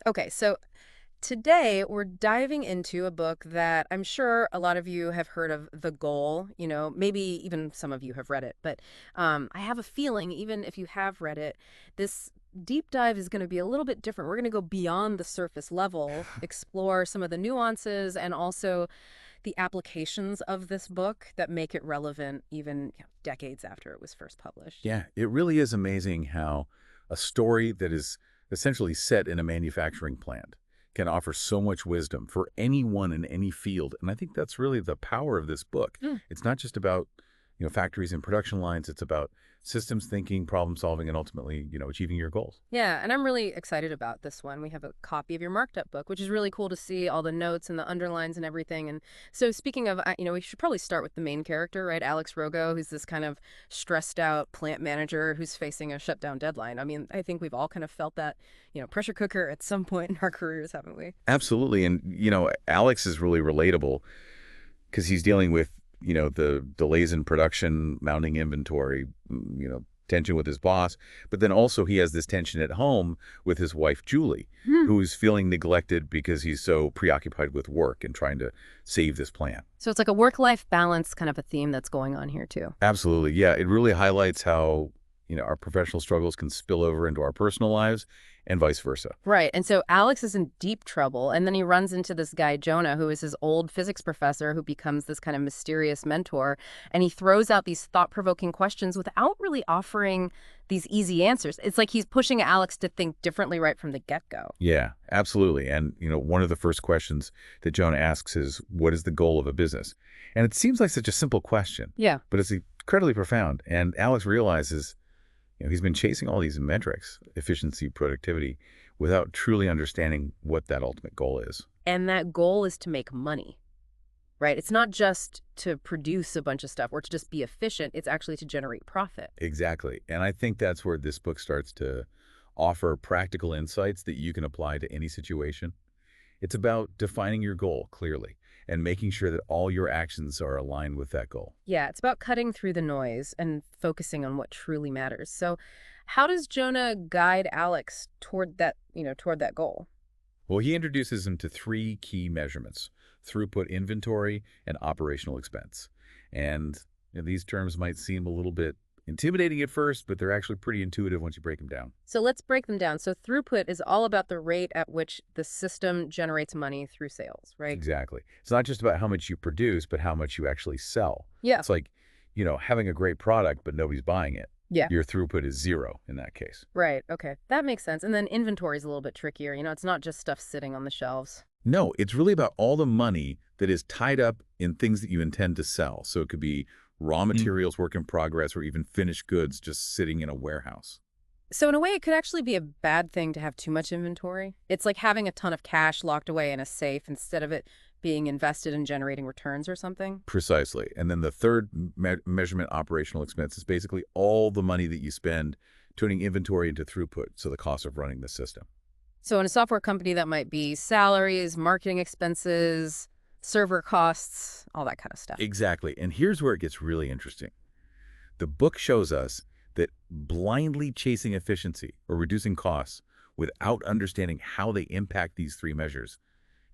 Okay, so today we're diving into a book that I'm sure a lot of you have heard of, The Goal. Maybe even some of you have read it, but I have a feeling, even if you have read it, this deep dive is going to be a little bit different. We're going to go beyond the surface level, explore some of the nuances and also the applications of this book that make it relevant even decades after it was first published. Yeah, it really is amazing how a story that is essentially set in a manufacturing plant can offer so much wisdom for anyone in any field. And I think that's really the power of this book. It's not just about, factories and production lines. It's about systems thinking, problem solving, and ultimately, achieving your goals. Yeah, and I'm really excited about this one. We have a copy of your marked up book, which is really cool to see all the notes and the underlines and everything. And so, speaking of, we should probably start with the main character, right? Alex Rogo, who's this kind of stressed out plant manager who's facing a shutdown deadline. I mean, I think we've all kind of felt that, pressure cooker at some point in our careers, haven't we? Absolutely. And, Alex is really relatable because he's dealing with, the delays in production, mounting inventory, tension with his boss. But then also he has this tension at home with his wife, Julie, who's feeling neglected because he's so preoccupied with work and trying to save this plant. So it's like a work-life balance kind of a theme that's going on here too. Absolutely. Yeah. It really highlights how, our professional struggles can spill over into our personal lives and vice versa. Right. And so Alex is in deep trouble. And then he runs into this guy, Jonah, who is his old physics professor who becomes this kind of mysterious mentor. And he throws out these thought-provoking questions without really offering these easy answers. It's like he's pushing Alex to think differently right from the get-go. Yeah, absolutely. And, one of the first questions that Jonah asks is, what is the goal of a business? And it seems like such a simple question. Yeah. But it's incredibly profound. And Alex realizes, he's been chasing all these metrics, efficiency, productivity, without truly understanding what that ultimate goal is. And that goal is to make money, right? It's not just to produce a bunch of stuff or to just be efficient. It's actually to generate profit. Exactly. And I think that's where this book starts to offer practical insights that you can apply to any situation. It's about defining your goal clearly and making sure that all your actions are aligned with that goal. Yeah, it's about cutting through the noise and focusing on what truly matters. So, how does Jonah guide Alex toward that goal? Well, he introduces him to three key measurements: throughput, inventory, and operational expense. And these terms might seem a little bit intimidating at first, but they're actually pretty intuitive once you break them down. So, let's break them down. So, throughput is all about the rate at which the system generates money through sales, right? Exactly. It's not just about how much you produce, but how much you actually sell. Yeah. It's like, having a great product, but nobody's buying it. Yeah. Your throughput is zero in that case. Right. Okay. That makes sense. And then inventory is a little bit trickier. It's not just stuff sitting on the shelves. No, it's really about all the money that is tied up in things that you intend to sell. So it could be raw materials, work in progress, or even finished goods just sitting in a warehouse. So in a way, it could actually be a bad thing to have too much inventory. It's like having a ton of cash locked away in a safe instead of it being invested in generating returns or something. Precisely. And then the third measurement, operational expense, is basically all the money that you spend turning inventory into throughput, so the cost of running the system. So in a software company, that might be salaries, marketing expenses, server costs, all that kind of stuff. Exactly. And here's where it gets really interesting. The book shows us that blindly chasing efficiency or reducing costs without understanding how they impact these three measures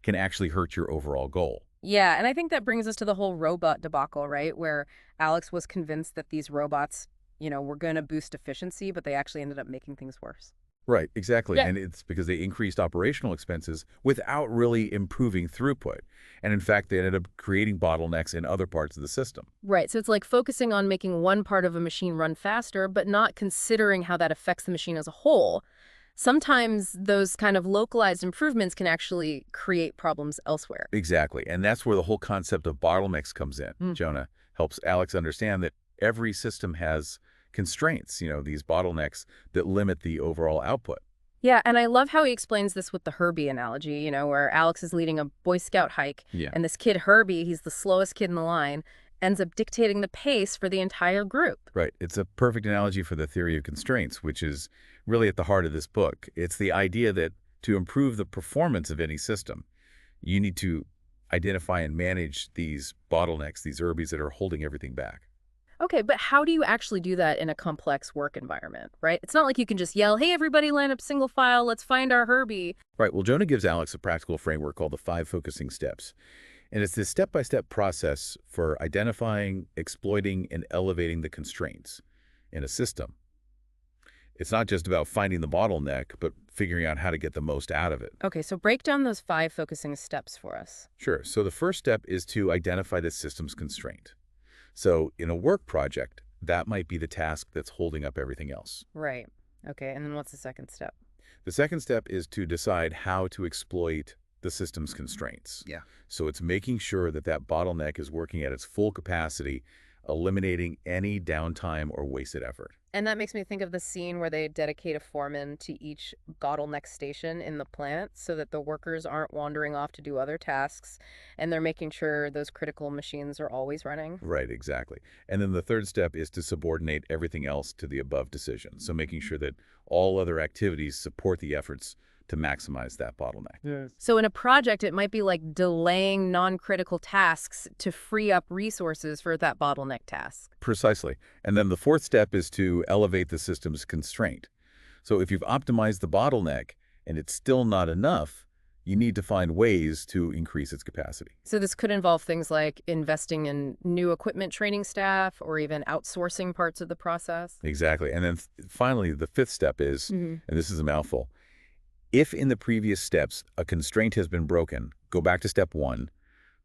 can actually hurt your overall goal. Yeah, and I think that brings us to the whole robot debacle, right? Where Alex was convinced that these robots, were going to boost efficiency, but they actually ended up making things worse. Right, exactly. Yeah. And it's because they increased operational expenses without really improving throughput. And in fact, they ended up creating bottlenecks in other parts of the system. Right. So it's like focusing on making one part of a machine run faster, but not considering how that affects the machine as a whole. Sometimes those kind of localized improvements can actually create problems elsewhere. Exactly. And that's where the whole concept of bottlenecks comes in. Jonah helps Alex understand that every system has constraints, these bottlenecks that limit the overall output. Yeah, and I love how he explains this with the Herbie analogy, where Alex is leading a Boy Scout hike, Yeah. and this kid Herbie, he's the slowest kid in the line, ends up dictating the pace for the entire group. Right. It's a perfect analogy for the theory of constraints, which is really at the heart of this book. It's the idea that to improve the performance of any system, you need to identify and manage these bottlenecks, these Herbies that are holding everything back. Okay, but how do you actually do that in a complex work environment, right? It's not like you can just yell, hey, everybody line up single file, let's find our Herbie. Right. Well, Jonah gives Alex a practical framework called the 5 focusing steps. And it's this step-by-step process for identifying, exploiting, and elevating the constraints in a system. It's not just about finding the bottleneck, but figuring out how to get the most out of it. Okay, so break down those 5 focusing steps for us. Sure. So the first step is to identify the system's constraint. So in a work project, that might be the task that's holding up everything else. Right. Okay, and then what's the second step? The second step is to decide how to exploit the system's constraints. Yeah. So it's making sure that that bottleneck is working at its full capacity, eliminating any downtime or wasted effort. And that makes me think of the scene where they dedicate a foreman to each bottleneck station in the plant so that the workers aren't wandering off to do other tasks and they're making sure those critical machines are always running. Right, exactly. And then the third step is to subordinate everything else to the above decision. So making sure that all other activities support the efforts to maximize that bottleneck. Yes. So in a project, it might be like delaying non-critical tasks to free up resources for that bottleneck task. Precisely. And then the fourth step is to elevate the system's constraint. So if you've optimized the bottleneck and it's still not enough, you need to find ways to increase its capacity. So this could involve things like investing in new equipment training staff or even outsourcing parts of the process. Exactly. And then finally, the fifth step is, and this is a mouthful, if in the previous steps a constraint has been broken, go back to step one,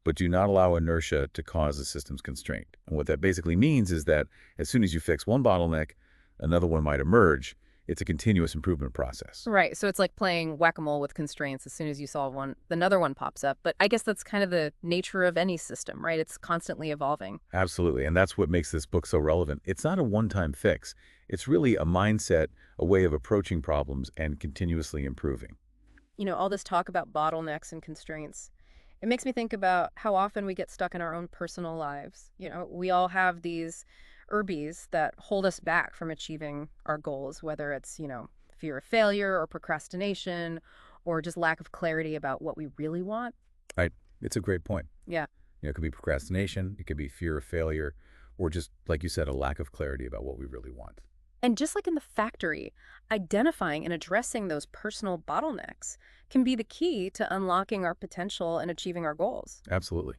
but do not allow inertia to cause the system's constraint. And what that basically means is that as soon as you fix one bottleneck, another one might emerge. It's a continuous improvement process. Right. So it's like playing whack-a-mole with constraints. As soon as you solve one, another one pops up. But I guess that's kind of the nature of any system, right? It's constantly evolving. Absolutely. And that's what makes this book so relevant. It's not a one-time fix. It's really a mindset, a way of approaching problems and continuously improving. You know, all this talk about bottlenecks and constraints, it makes me think about how often we get stuck in our own personal lives. You know, we all have these urbies that hold us back from achieving our goals, whether it's, fear of failure or procrastination or just lack of clarity about what we really want. Right. It's a great point. Yeah. It could be procrastination, it could be fear of failure, or just, like you said, a lack of clarity about what we really want. And just like in the factory, identifying and addressing those personal bottlenecks can be the key to unlocking our potential and achieving our goals. Absolutely.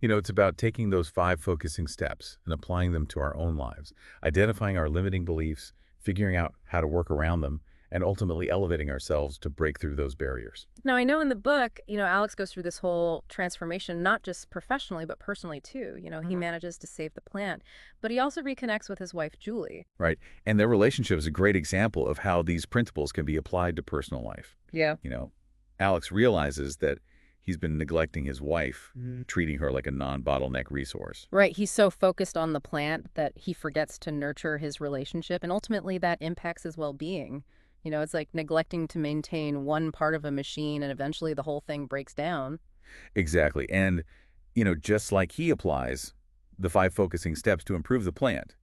It's about taking those 5 focusing steps and applying them to our own lives, identifying our limiting beliefs, figuring out how to work around them, and ultimately elevating ourselves to break through those barriers. Now, I know in the book, Alex goes through this whole transformation, not just professionally, but personally too. He manages to save the plant, but he also reconnects with his wife, Julie. Right. And their relationship is a great example of how these principles can be applied to personal life. Yeah. Alex realizes that he's been neglecting his wife, treating her like a non-bottleneck resource. Right. He's so focused on the plant that he forgets to nurture his relationship, and ultimately that impacts his well-being. It's like neglecting to maintain one part of a machine and eventually the whole thing breaks down. Exactly. And, just like he applies the 5 focusing steps to improve the plant,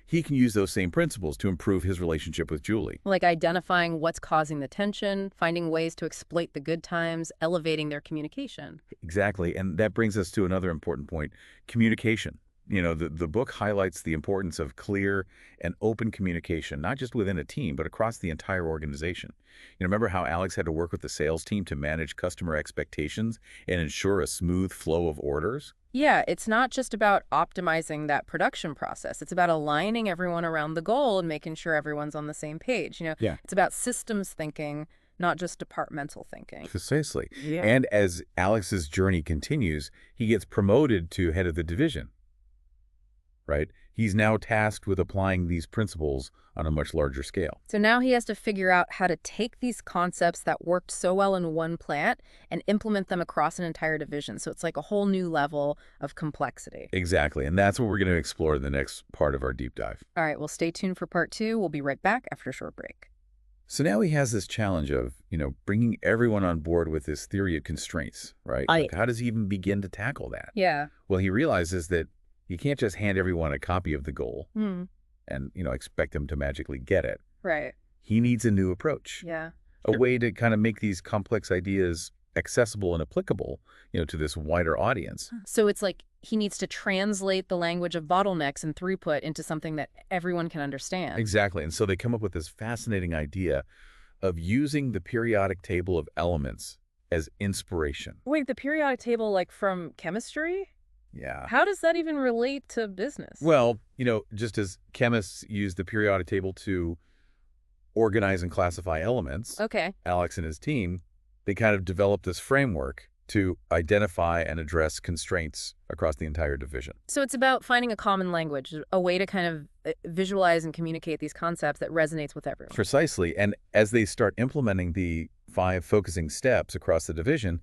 he can use those same principles to improve his relationship with Julie. Like identifying what's causing the tension, finding ways to exploit the good times, elevating their communication. Exactly. And that brings us to another important point, communication. The book highlights the importance of clear and open communication, not just within a team, but across the entire organization. Remember how Alex had to work with the sales team to manage customer expectations and ensure a smooth flow of orders? Yeah, it's not just about optimizing that production process. It's about aligning everyone around the goal and making sure everyone's on the same page. Yeah. It's about systems thinking, not just departmental thinking. Precisely. Yeah. And as Alex's journey continues, he gets promoted to head of the division. Right? He's now tasked with applying these principles on a much larger scale. So now he has to figure out how to take these concepts that worked so well in one plant and implement them across an entire division. So it's like a whole new level of complexity. Exactly. And that's what we're going to explore in the next part of our deep dive. All right. Well, stay tuned for part 2. We'll be right back after a short break. So now he has this challenge of, bringing everyone on board with this theory of constraints, right? Like, how does he even begin to tackle that? Yeah. Well, he realizes that you can't just hand everyone a copy of the goal and, expect them to magically get it. Right. He needs a new approach. Yeah. A way to kind of make these complex ideas accessible and applicable, to this wider audience. So it's like He needs to translate the language of bottlenecks and throughput into something that everyone can understand. Exactly. And so they come up with this fascinating idea of using the periodic table of elements as inspiration. Wait, the periodic table, like from chemistry? Yeah. How does that even relate to business? Well, just as chemists use the periodic table to organize and classify elements, Okay. Alex and his team, they kind of developed this framework to identify and address constraints across the entire division. So it's about finding a common language, a way to kind of visualize and communicate these concepts that resonates with everyone. Precisely. And as they start implementing the 5 focusing steps across the division,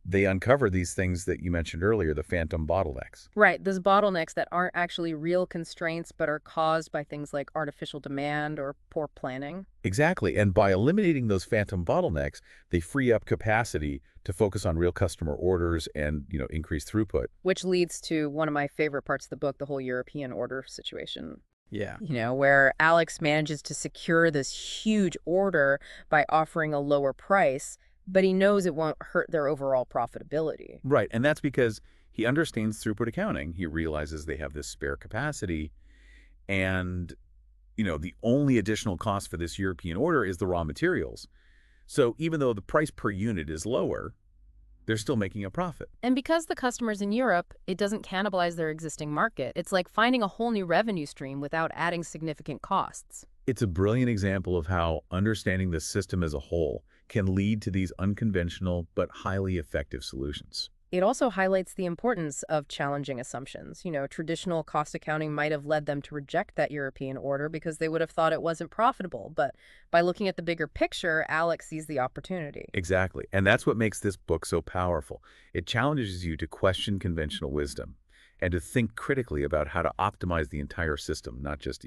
they uncover these things that you mentioned earlier, the phantom bottlenecks. Right, those bottlenecks that aren't actually real constraints but are caused by things like artificial demand or poor planning. Exactly. And by eliminating those phantom bottlenecks, they free up capacity to focus on real customer orders and, increase throughput. Which leads to one of my favorite parts of the book, the whole European order situation. Yeah. Where Alex manages to secure this huge order by offering a lower price, but he knows it won't hurt their overall profitability. Right. And that's because he understands throughput accounting. He realizes they have this spare capacity. And, the only additional cost for this European order is the raw materials. So even though the price per unit is lower, they're still making a profit. And because the customer's in Europe, it doesn't cannibalize their existing market. It's like finding a whole new revenue stream without adding significant costs. It's a brilliant example of how understanding the system as a whole can lead to these unconventional but highly effective solutions. It also highlights the importance of challenging assumptions. Traditional cost accounting might have led them to reject that European order because they would have thought it wasn't profitable. But by looking at the bigger picture, Alex sees the opportunity. Exactly. And that's what makes this book so powerful. It challenges you to question conventional wisdom and to think critically about how to optimize the entire system, not just,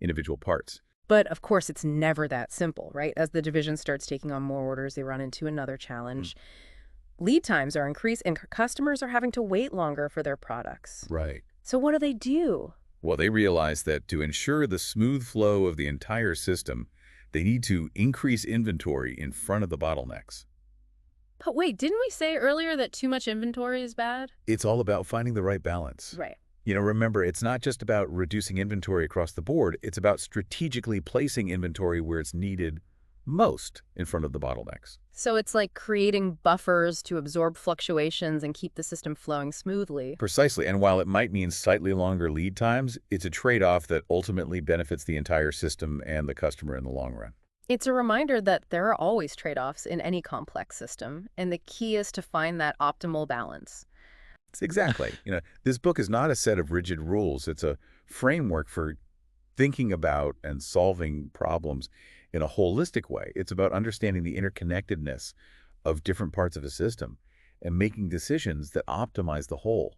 individual parts. But of course, it's never that simple, right? As the division starts taking on more orders, they run into another challenge. Lead times are increased and customers are having to wait longer for their products. Right. So what do they do? Well, they realize that to ensure the smooth flow of the entire system, they need to increase inventory in front of the bottlenecks. But wait, didn't we say earlier that too much inventory is bad? It's all about finding the right balance. Right. Remember, it's not just about reducing inventory across the board. It's about strategically placing inventory where it's needed most in front of the bottlenecks. So it's like creating buffers to absorb fluctuations and keep the system flowing smoothly. Precisely. And while it might mean slightly longer lead times, it's a trade-off that ultimately benefits the entire system and the customer in the long run. It's a reminder that there are always trade-offs in any complex system, and the key is to find that optimal balance. Exactly. This book is not a set of rigid rules. It's a framework for thinking about and solving problems in a holistic way. It's about understanding the interconnectedness of different parts of a system and making decisions that optimize the whole,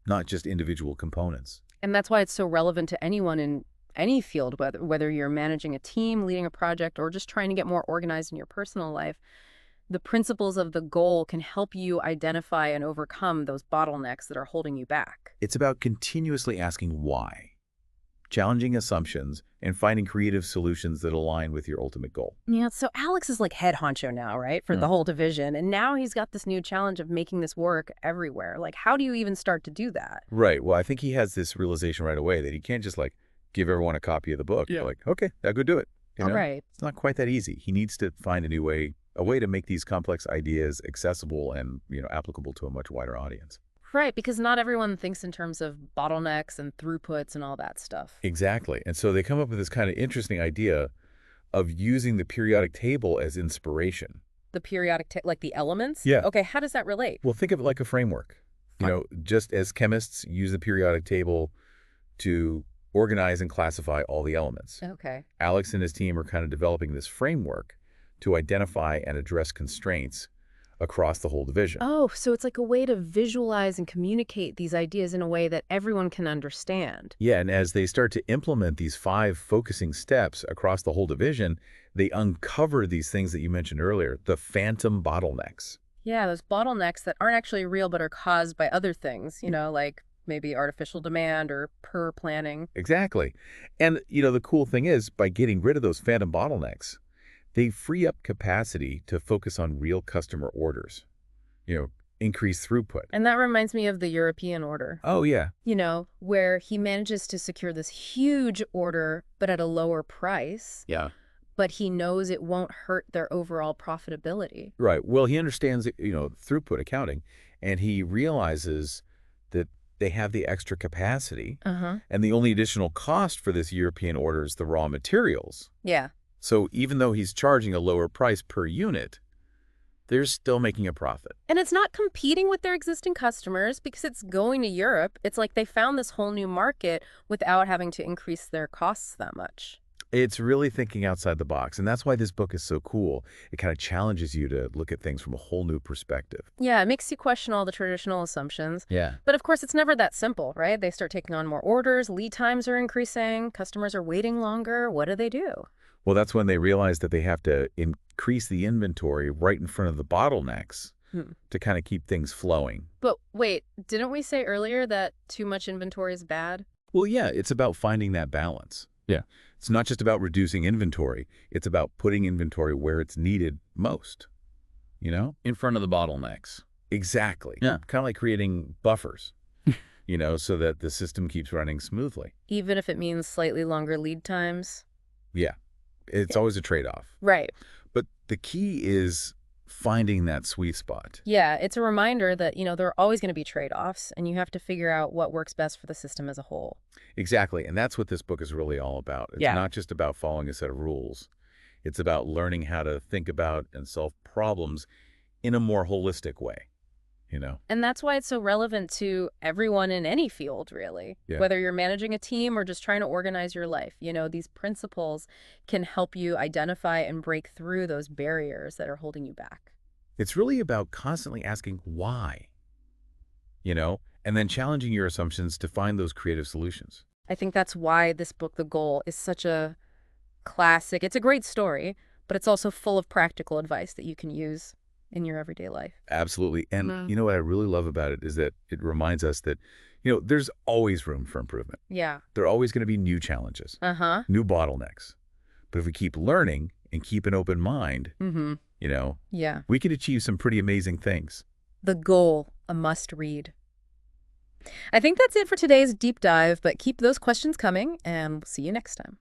not just individual components. And that's why it's so relevant to anyone in any field, whether you're managing a team, leading a project, or just trying to get more organized in your personal life. The principles of the goal can help you identify and overcome those bottlenecks that are holding you back. It's about continuously asking why, challenging assumptions, and finding creative solutions that align with your ultimate goal. Yeah, so Alex is like head honcho now, right, for the whole division. And now he's got this new challenge of making this work everywhere. Like, how do you even start to do that? Right. Well, I think he has this realization right away that he can't just give everyone a copy of the book. Yeah. Like, okay, now go do it. All right. It's not quite that easy. He needs to find a way to make these complex ideas accessible and, applicable to a much wider audience. Right, because not everyone thinks in terms of bottlenecks and throughputs and all that stuff. Exactly. And so they come up with this kind of interesting idea of using the periodic table as inspiration. The periodic, like the elements? Yeah. Okay, how does that relate? Well, think of it like a framework. Just as chemists use the periodic table to organize and classify all the elements. Okay. Alex and his team are kind of developing this framework to identify and address constraints across the whole division. Oh, so it's like a way to visualize and communicate these ideas in a way that everyone can understand. Yeah, and as they start to implement these 5 focusing steps across the whole division, they uncover these things that you mentioned earlier, the phantom bottlenecks. Yeah, those bottlenecks that aren't actually real but are caused by other things, like maybe artificial demand or poor planning. Exactly. And, the cool thing is, by getting rid of those phantom bottlenecks, they free up capacity to focus on real customer orders. increase throughput. And that reminds me of the European order, Oh, yeah. where he manages to secure this huge order, but at a lower price, Yeah. but he knows it won't hurt their overall profitability. Right. Well, he understands, throughput accounting, and he realizes that they have the extra capacity, Uh-huh. and the only additional cost for this European order is the raw materials. Yeah. So even though he's charging a lower price per unit, they're still making a profit. And it's not competing with their existing customers because it's going to Europe. It's like they found this whole new market without having to increase their costs that much. It's really thinking outside the box, and that's why this book is so cool. It kind of challenges you to look at things from a whole new perspective. Yeah, it makes you question all the traditional assumptions. Yeah. But of course, it's never that simple, right? They start taking on more orders, lead times are increasing, customers are waiting longer. What do? Well, that's when they realize that they have to increase the inventory right in front of the bottlenecks to kind of keep things flowing. But wait, didn't we say earlier that too much inventory is bad? Well, yeah, it's about finding that balance. Yeah. It's not just about reducing inventory. It's about putting inventory where it's needed most, In front of the bottlenecks. Exactly. Yeah. Kind of like creating buffers, so that the system keeps running smoothly. Even if it means slightly longer lead times? Yeah. It's always a trade-off. Right. But the key is finding that sweet spot. Yeah, it's a reminder that, there are always going to be trade-offs, and you have to figure out what works best for the system as a whole. Exactly. And that's what this book is really all about. It's not just about following a set of rules. It's about learning how to think about and solve problems in a more holistic way, And that's why it's so relevant to everyone in any field, really. Yeah. Whether you're managing a team or just trying to organize your life, these principles can help you identify and break through those barriers that are holding you back. It's really about constantly asking why, and then challenging your assumptions to find those creative solutions. I think that's why this book, The Goal, is such a classic. It's a great story, but it's also full of practical advice that you can use in your everyday life. Absolutely. And what I really love about it is that it reminds us that, there's always room for improvement. Yeah. There are always going to be new challenges, new bottlenecks. But if we keep learning and keep an open mind, Yeah. we can achieve some pretty amazing things. The Goal, a must-read. I think that's it for today's deep dive, but keep those questions coming, and we'll see you next time.